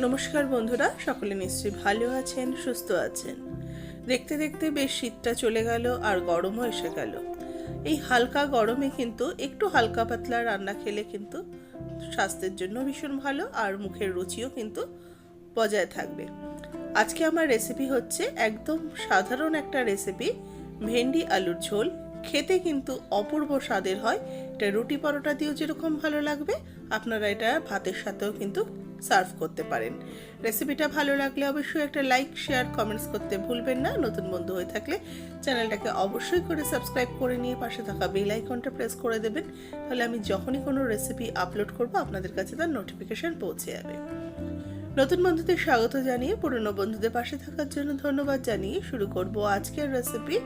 নমস্কার বন্ধুরা, সকলে নিশ্চয়ই ভালো আছেন, সুস্থ আছেন। দেখতে দেখতে বেশ শীতটা চলে গেল আর গরমও এসে গেল। এই হালকা গরমে কিন্তু একটু হালকা পাতলা রান্না খেলে কিন্তু স্বাস্থ্যের জন্য ভীষণ ভালো আর মুখের রুচিও কিন্তু বজায় থাকবে। আজকে আমার রেসিপি হচ্ছে একদম সাধারণ একটা রেসিপি, ভেন্ডি আলুর ঝোল। খেতে কিন্তু অপূর্ব স্বাদের হয়। এটা রুটি পরোটা দিয়েও যেরকম ভালো লাগবে, আপনারা এটা ভাতের সাথেও কিন্তু সার্ভ করতে পারেন। রেসিপিটা ভালো লাগলে অবশ্যই একটা লাইক, শেয়ার, কমেন্টস করতে ভুলবেন না। নতুন বন্ধু হয়ে থাকলে চ্যানেলটাকে অবশ্যই করে সাবস্ক্রাইব করে নিয়ে পাশে থাকা বেল আইকনটা প্রেস করে দেবেন। তাহলে আমি যখনই কোনো রেসিপি আপলোড করব আপনাদের কাছে তার নোটিফিকেশন পৌঁছে যাবে। নতুন বন্ধুদের স্বাগত জানিয়ে পুরনো বন্ধুদের পাশে থাকার জন্য ধন্যবাদ জানিয়ে শুরু করব আজকের রেসিপি।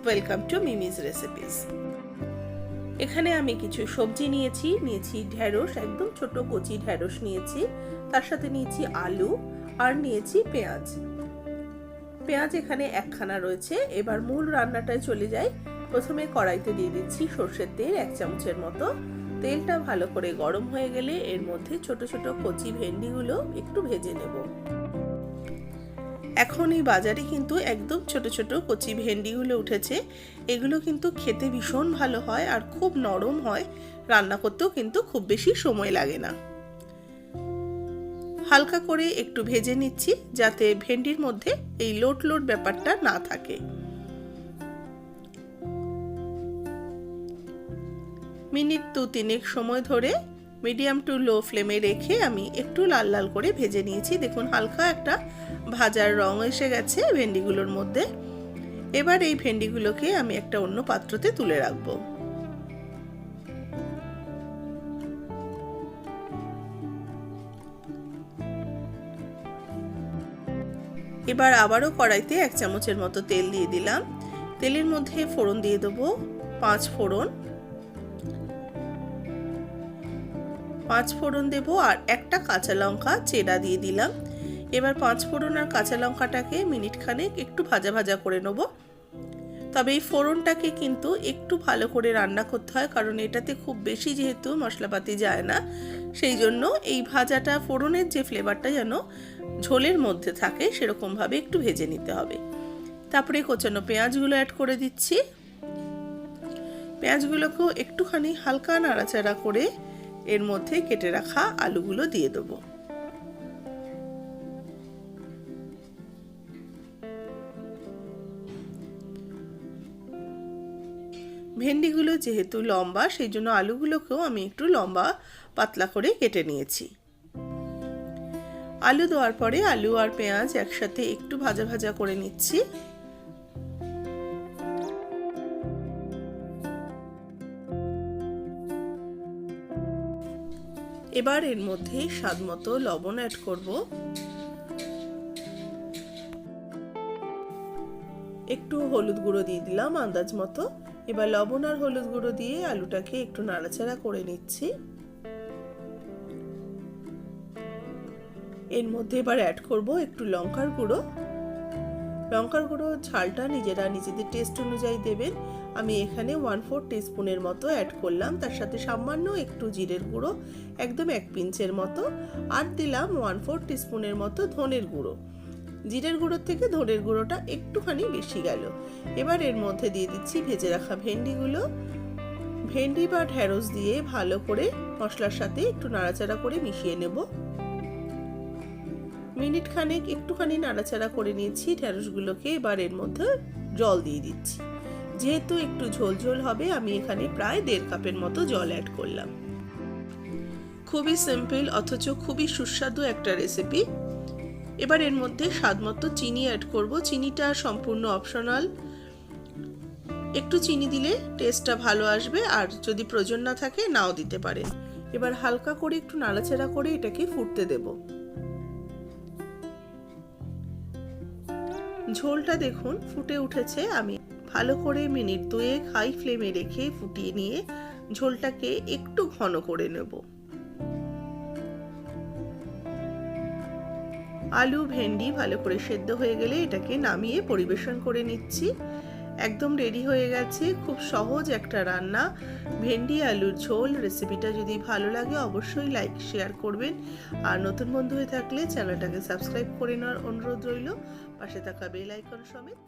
Welcome to মিমিজ recipes. এখানে আমি কিছু সবজি নিয়েছি ঢেঁড়স, একদম ছোট কচি ঢেঁড়স নিয়েছি, তার সাথে নিয়েছি আলু আর নিয়েছি পেঁয়াজ এখানে একখানা রয়েছে। এবার মূল রান্নাটায় চলে যাই। প্রথমে কড়াইতে দিয়ে দিচ্ছি সর্ষের তেল 1 চামচের মতো। তেলটা ভালো করে গরম হয়ে গেলে এর মধ্যে ছোট ছোট কচি ভেন্ডিগুলো একটু ভেজে নেব। এখন এই বাজারে কিন্তু একদম ছোট ছোট কচি ভেন্ডিগুলো উঠেছে। এগুলো কিন্তু খেতে ভীষণ ভালো হয় আর খুব নরম হয়, রান্না করতেও কিন্তু খুব বেশি সময় লাগে না। হালকা করে একটু ভেজে নিচ্ছি যাতে ভেন্ডির মধ্যে এই লোট ব্যাপারটা না থাকে। মিনিট 2-3 সময় ধরে মিডিয়াম টু লো ফ্লেমে রেখে আমি একটু লাল লাল করে ভেজে নিয়েছি। দেখুন হালকা একটা ভাজার রং এসে গেছে ভেন্ডিগুলোর মধ্যে। এবার এই ভেন্ডিগুলোকে আমি একটা অন্য পাত্রতে তুলে রাখবো। এবার আবারও কড়াইতে 1 চামচের মতো তেল দিয়ে দিলাম। তেলের মধ্যে ফোড়ন দিয়ে দেবো 5 ফোড়ন দেবো আর একটা কাঁচা লঙ্কা চেরা দিয়ে দিলাম। এবার 5 ফোড়ন আর কাঁচা লঙ্কাটাকে মিনিট খানেক একটু ভাজা ভাজা করে নেব। তবে এই ফোড়নটাকে কিন্তু একটু ভালো করে রান্না করতে হয়, কারণ এটাতে খুব বেশি যেহেতু মশলাপাতি যায় না, সেই জন্য এই ভাজাটা ফোড়নের যে ফ্লেভারটা যেন ঝোলের মধ্যে থাকে সেরকমভাবে একটু ভেজে নিতে হবে। তারপরে কোচানো পেঁয়াজগুলো অ্যাড করে দিচ্ছি। পেঁয়াজগুলোকেও একটুখানি হালকা নাড়াচাড়া করে এর মধ্যে কেটে রাখা আলুগুলো দিয়ে দেবো। ভেন্ডিগুলো যেহেতু লম্বা, সেই জন্য আলুগুলোকেও আমি একটু লম্বা পাতলা করে কেটে নিয়েছি। আলু দেওয়ার পরে আলু আর পেঁয়াজ একসাথে একটু ভাজা ভাজা করে নিচ্ছি। এবার এর মধ্যে স্বাদমতো লবণ অ্যাড করব। একটু হলুদ গুঁড়ো দিয়ে দিলাম আন্দাজ মতো। এবার লবণ আর হলুদ গুঁড়ো দিয়ে আলুটাকে একটু নাড়াচাড়া করে নিচ্ছি। এর মধ্যে এবার অ্যাড করব একটু লঙ্কার গুঁড়ো। ঝালটা নিজেদের টেস্ট অনুযায়ী দেবেন। আমি এখানে 1/4 টিস্পুনের মতো অ্যাড করলাম। তার সাথে সামান্য একটু জিরের গুঁড়ো, একদম 1 পিঞ্চের মতো, আর দিলাম 1/4 টিস্পুনের মতো ধনের গুঁড়ো। জিরের গুঁড়োর থেকে ধনের গুঁড়োটা একটুখানি বেশি গেল। এবার এর মধ্যে দিয়ে দিচ্ছি ভেজে রাখা ভেন্ডি বা ঢেঁড়স দিয়ে ভালো করে মশলার সাথে একটু নাড়াচাড়া করে মিশিয়ে নেব। মিনিট খানেক একটুখানি নাড়াচাড়া করে নিয়েছি ঢেঁড়সগুলোকে। এবার এর মধ্যে জল দিয়ে দিচ্ছি। যেহেতু একটু ঝোল ঝোল হবে, আমি এখানে প্রায় 1.5 কাপের মতো জল অ্যাড করলাম। খুবই সিম্পল অথচ খুবই সুস্বাদু একটা রেসিপি। এবার এর মধ্যে স্বাদমতো চিনি অ্যাড করব। চিনিটা সম্পূর্ণ অপশনাল, একটু চিনি দিলে টেস্টটা ভালো আসবে, আর যদি প্রয়োজন না থাকে নাও দিতে পারেন। এবার হালকা করে একটু নাড়াচাড়া করে এটাকে ফুটতে দেব। ঝোলটা দেখুন ফুটে উঠেছে। আমি ভালো করে মিনিট 2 হাই ফ্লেমে রেখে ফুটিয়ে নিয়ে ঝোলটাকে একটু ঘন করে নেব। আলু ভেন্ডি ভালো করে সেদ্ধ হয়ে গেলে এটাকে নামিয়ে পরিবেশন করে নিচ্ছি। একদম রেডি হয়ে গেছে। খুব সহজ একটা রান্না, ভেন্ডি আলুর ঝোল। রেসিপিটা যদি ভালো লাগে অবশ্যই লাইক শেয়ার করবেন, আর নতুন বন্ধু হয়ে থাকলে চ্যানেলটাকে সাবস্ক্রাইব করে নেওয়ার অনুরোধ রইল, পাশে থাকা বেল আইকন সমেত।